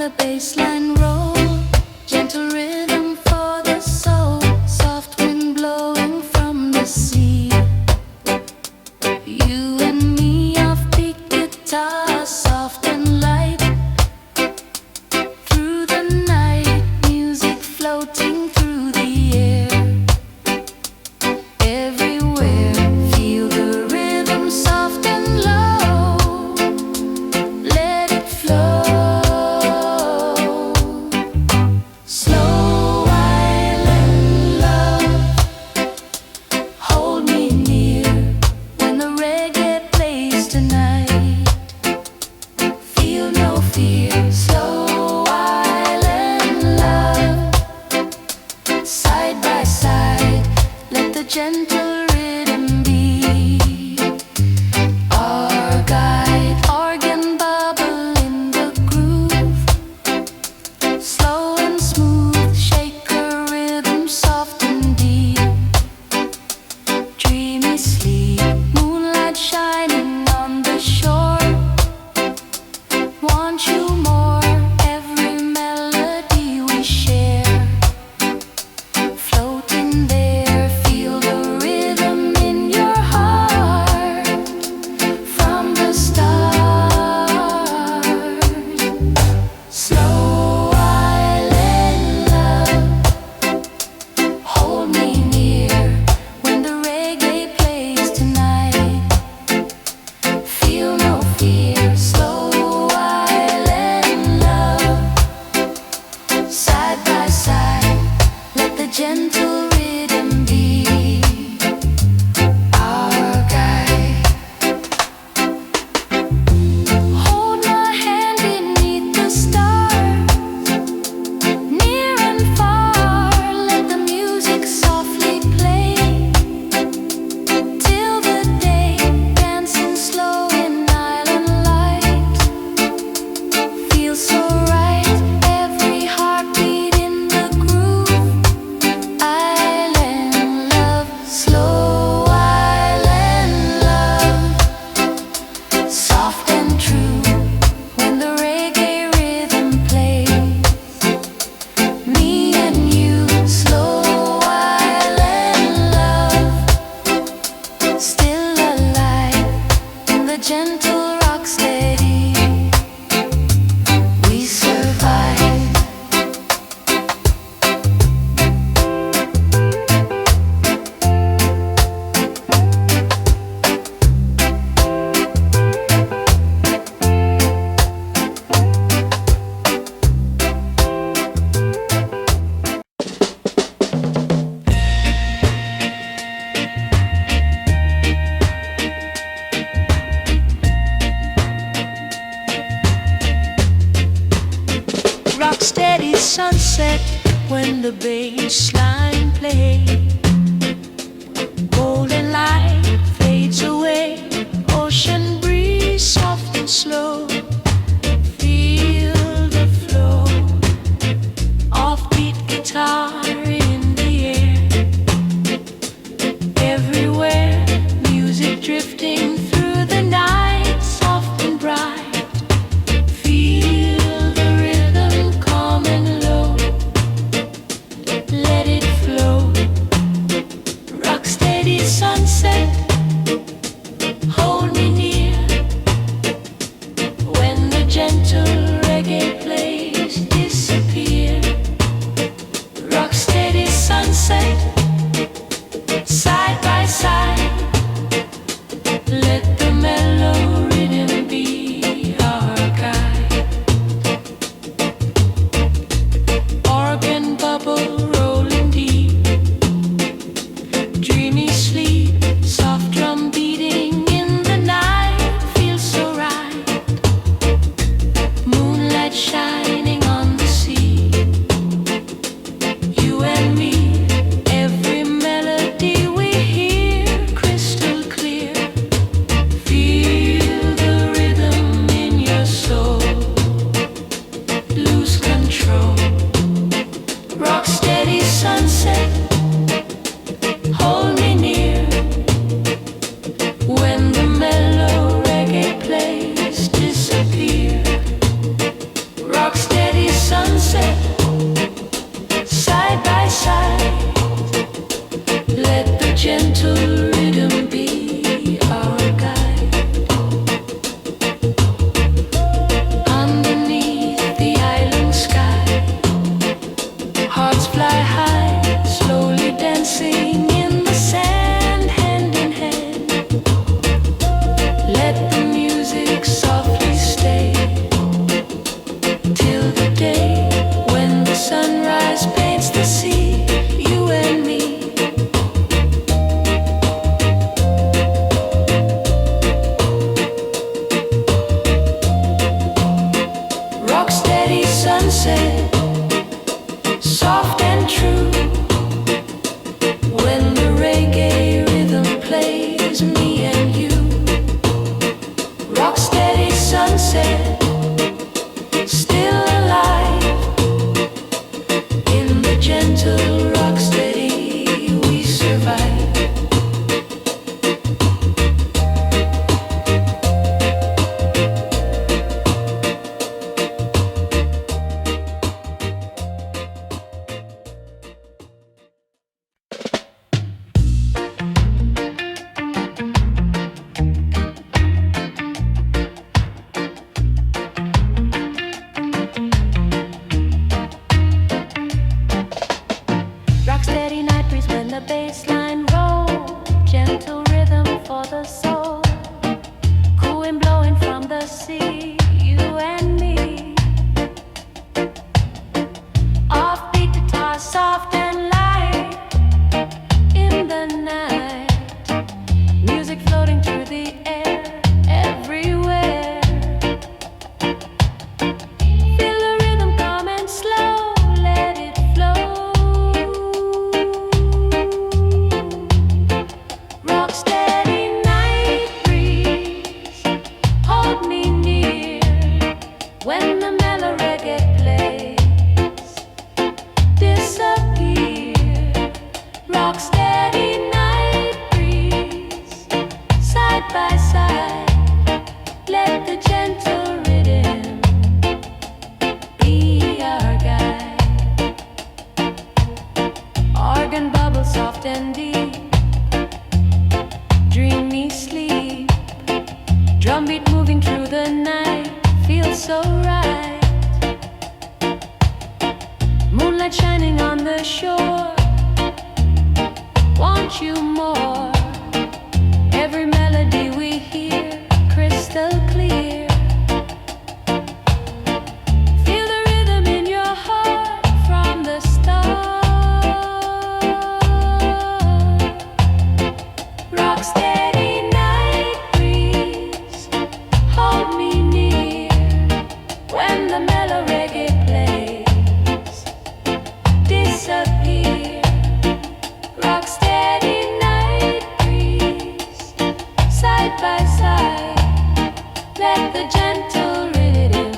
the bass line roll, gentle rhythm for the soul, soft wind blowing from the sea. You and me off-beat guitar, soft and light, through the night, music floating through the air. Everywhere, feel the rhythm soft and low, let it flow. Slow island love, hold me near when the reggae plays tonight. Feel no fear. Slow island love, side by side, let the gentle rhythm be our guide. Organ bubble in the groove, slow and smooth, shake a rhythm soft and deep. Dreamy sleep, moonlight shining on the shore. Want you more, every melody we share. Floating there, feel the rhythm in your heart from the start. Slow island love, hold me near when the reggae plays tonight. Feel no fear. Slow island love, side by side, let the gentle rhythm be our guide. Hold my hand beneath the stars, near and far, let the music softly play till the day, dancing slow in island light. Feels so right, every heartbeat in the groove. Island love, slow island love, soft and true when the reggae rhythm plays. Me and you, slow island love, still alive in the gentle Rocksteady. We survive. Rocksteady sunset when the bass line plays. Golden light fades away. Ocean breeze soft and slow. Feel the flow. Offbeat guitar in the air. Everywhere music drifting through the night, soft and bright. Feel the rhythm calm and low. Let it flow. Rocksteady sunset, hold me near when the gentle reggae plays. Disappear. Rocksteady sunset, side by side, let the mellow rhythm be our guide. Organ bubble rolling deep, dreamy sleep, soft drum beating in the night, feels so right. Moonlight shining on the sea. You and me, every melody we hear, crystal clear. Feel the rhythm in your soul. Lose control. Rocksteady sunset, hold me near when the mellow reggae plays. Disappear. Rocksteady true. When the reggae rhythm plays, me and you, Rocksteady sunset, still alive. In the gentle Rocksteady we survive. Rocksteady night breeze when the bass line rolls, gentle rhythm for the soul, cool wind blowing from the sea, you and me. Offbeat guitar, soft and light in the night, music floating through the air everywhere. Feel the rhythm come and slow, let it flow. Rocksteady night breeze, hold me near when the mellow reggae plays. Disappear. Rocksteady night breeze, side by side. Let the gentle rhythm be our guide. Organ bubbles soft and deep, dreamy sleep. Drumbeat moving through the night, feels so right. Moonlight shining on the shore, want you more. Every melody we hear, crystal clear. Feel the rhythm in your heart from the start. Rocksteady night breeze, hold me near when the mellow reggae plays. Disappear. Rocksteady night breeze, side by side. Let the gentle rhythm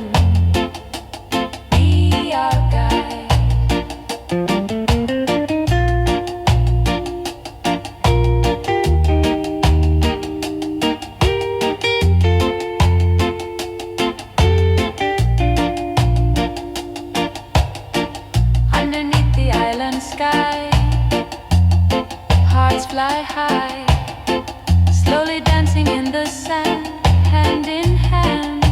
be our guide. Underneath the island sky, hearts fly high, slowly dancing in the sand, hand in hand.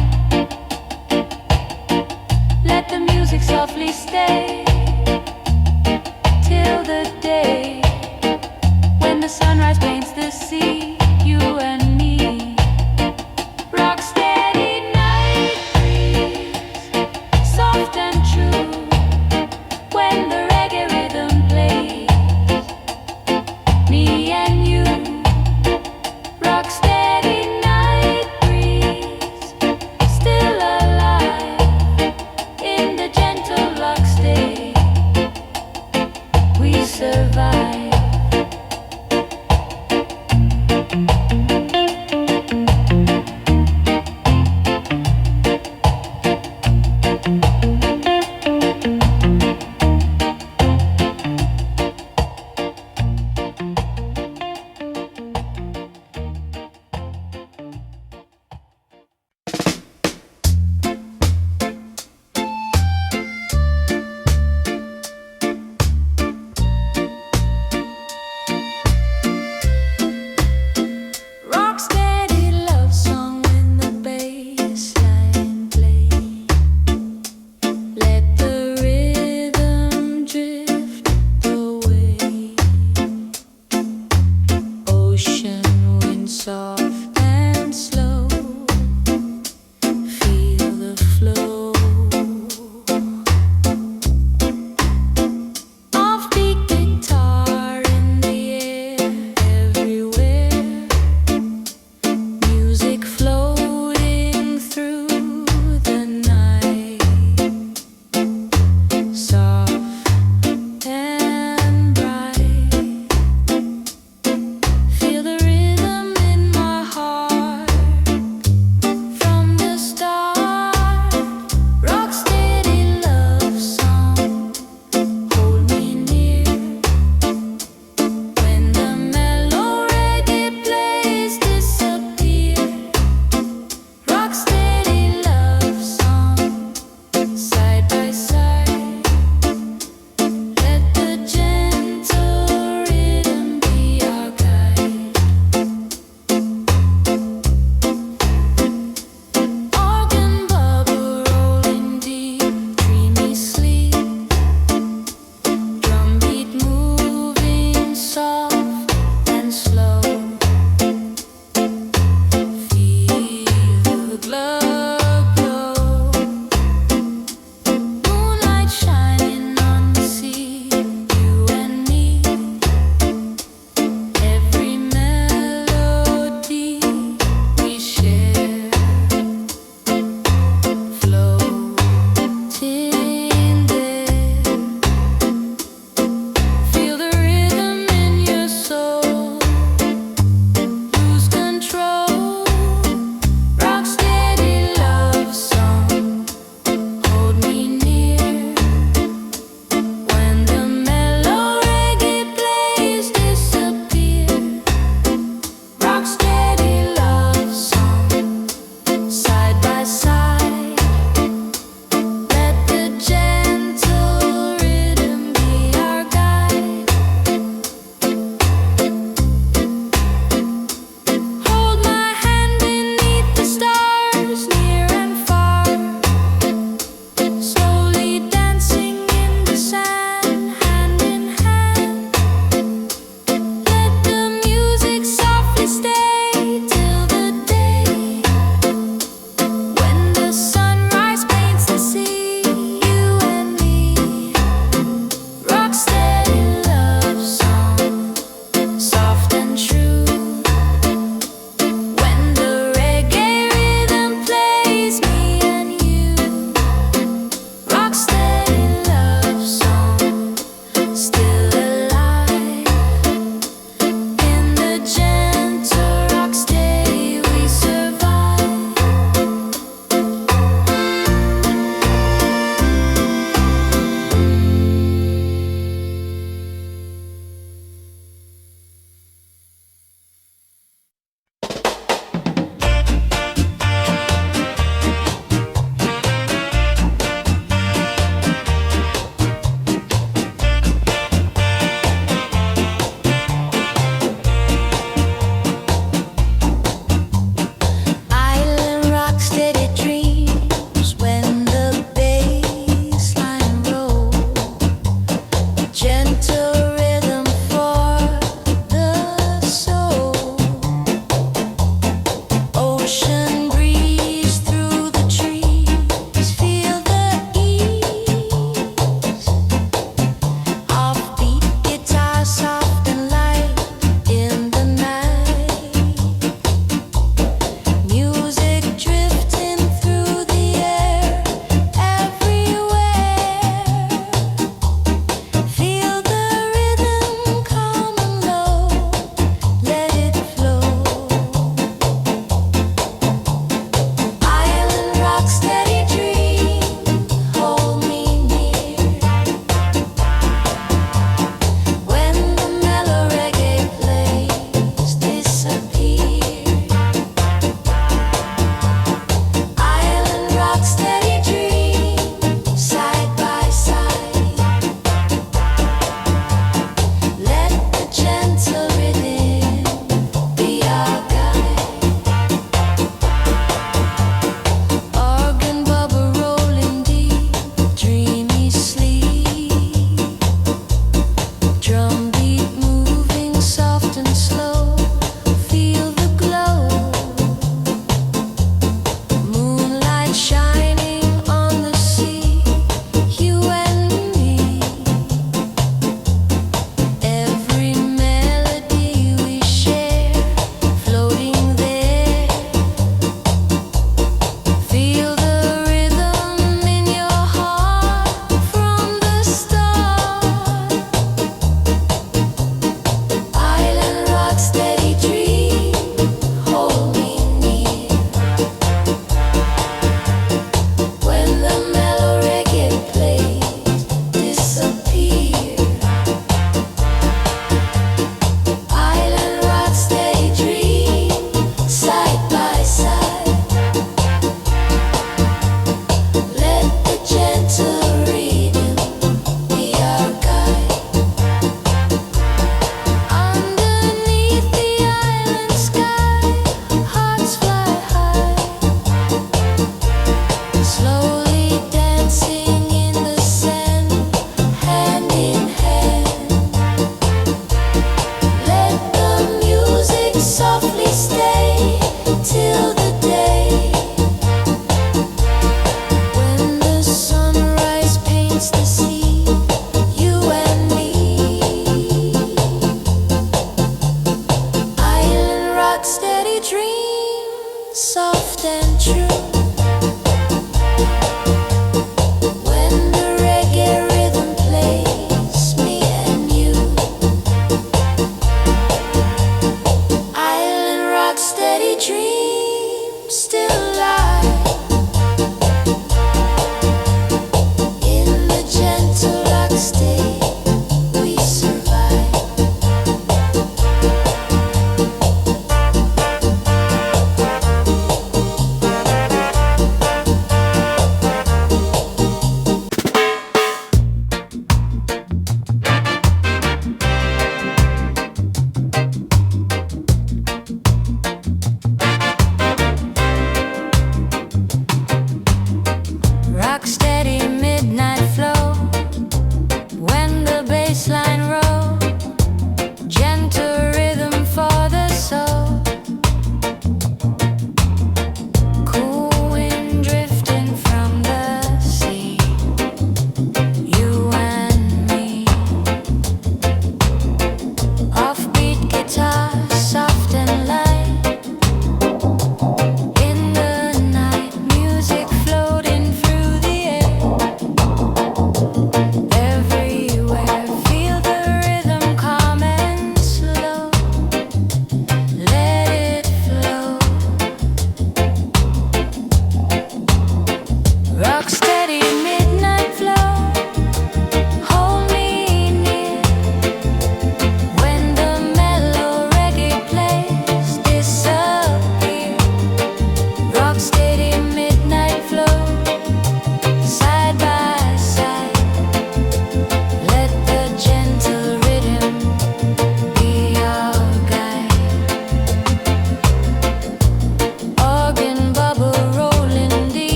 Let the music softly stay till the day when the sunrise paints the sea, you and me. Rocksteady night breeze, soft and true, when the reggae rhythm plays. Me and you, Rocksteady night breeze, still alive in the gentle Rocksteady we survive.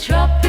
Tropical